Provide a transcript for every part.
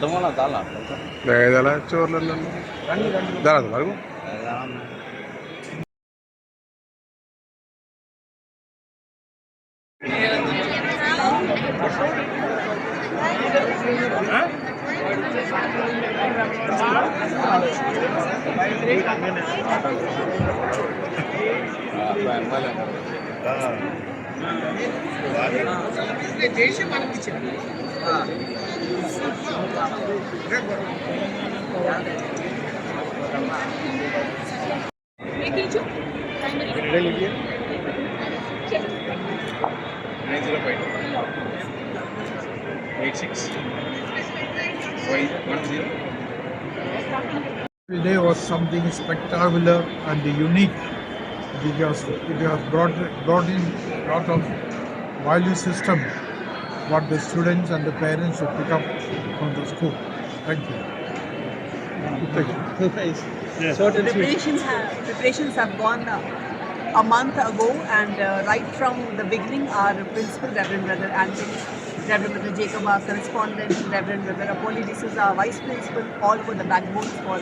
చోర్లలో వరకు Today was something spectacular and unique because it has brought in a lot of value system what the students and the parents should pick up from the school. Thank you. Yes. So preparations have gone a month ago, and right from the beginning, our principal, Reverend Brother Anthony, Reverend Brother Jacob, our correspondent, Reverend Brother Apollo D'Souza, our vice principal, all were the backbones for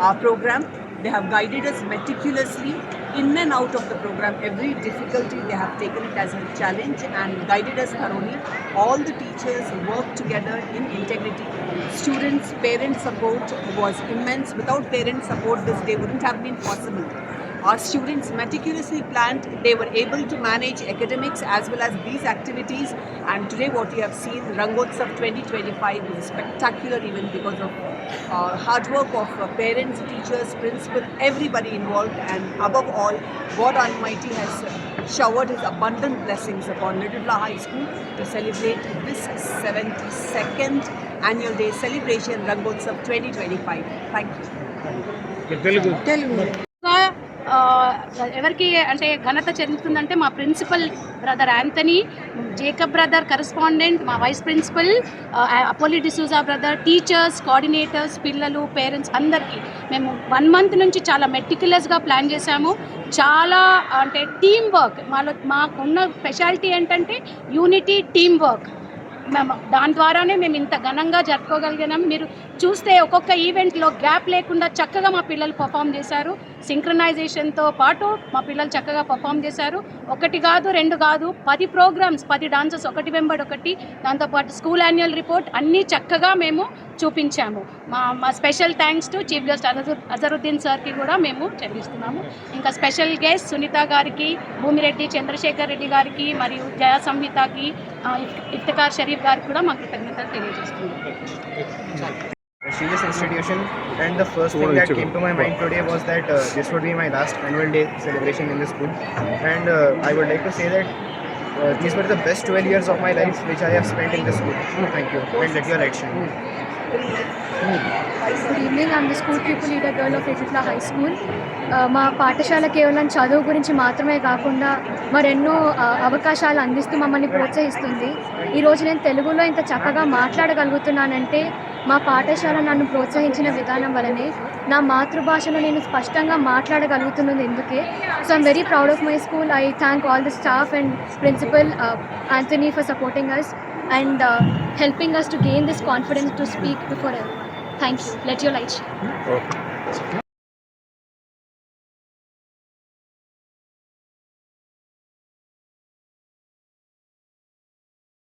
our program. They have guided us meticulously in and out of the program. Every difficulty they have taken it as a challenge and guided us thoroughly. All the teachers worked together in integrity. Students, parent support was immense. Without parent support, this day wouldn't have been possible. Our students meticulously planned. They were able to manage academics as well as these activities. And today what you have seen, Rangotsav 2025 is spectacular even because of hard work of parents, teachers, principal, everybody involved. And above all, God Almighty has showered His abundant blessings upon Little Fla High School to celebrate this 72nd annual day celebration, Rangotsav 2025. Thank you. Telugu. ఎవరికి అంటే ఘనత చెందుతుందంటే మా principal brother Anthony, Jacob brother correspondent, మా vice principal Apollo D'Souza brother, teachers, coordinators, పిల్లలు, parents అందరికీ మేము 1 month నుంచి చాలా మెటిక్యులస్గా ప్లాన్ చేశాము. చాలా అంటే టీమ్ వర్క్ మాకున్న స్పెషాలిటీ ఏంటంటే యూనిటీ, టీమ్ వర్క్. మేము దాని ద్వారానే మేము ఇంత ఘనంగా జరుపుకోగలిగినాం. మీరు చూస్తే ఒక్కొక్క ఈవెంట్లో గ్యాప్ లేకుండా చక్కగా మా పిల్లలు పర్ఫామ్ చేశారు. సింక్రనైజేషన్తో పాటు మా పిల్లలు చక్కగా పర్ఫామ్ చేశారు. 1 కాదు 2 కాదు 10 ప్రోగ్రామ్స్, 10 డాన్సెస్, ఒకటి వెంబడి ఒకటి. దాంతోపాటు స్కూల్ యాన్యువల్ రిపోర్ట్ అన్నీ చక్కగా మేము చూపించాము. మా special thanks to chief guest Azharuddin సార్కి కూడా మేము చెల్లిస్తున్నాము. ఇంకా స్పెషల్ గెస్ట్ సునీత గారికి, భూమిరెడ్డి చంద్రశేఖర్ రెడ్డి గారికి, మరియు జయా సంహితకి, ఇఫ్తికార్ షరీఫ్ గారికి కూడా మా కృతజ్ఞతలు తెలియజేస్తున్నాము. Prestigious institution, and the first thing that came to my mind today was that this would be my last annual day celebration in the school, and I would like to say that these were the best 12 years of my life which I have spent in the school. Thank you, and let your light shine. Good evening, I am the school pupil leader girl of Little Fla High School. మా పాఠశాల కేవలం చదువు గురించి మాత్రమే కాకుండా మరెన్నో అవకాశాలు అందిస్తూ మమ్మల్ని ప్రోత్సహిస్తుంది. ఈరోజు నేను తెలుగులో ఇంత చక్కగా మాట్లాడగలుగుతున్నానంటే మా పాఠశాల నన్ను ప్రోత్సహించిన విధానం వలనే. నా మాతృభాషలో నేను స్పష్టంగా మాట్లాడగలుగుతున్నది ఎందుకే. So I'm very proud of my school. I thank all the staff and principal Anthony for supporting us and helping us to gain this confidence to speak before everyone. Thank you. Let your light shine.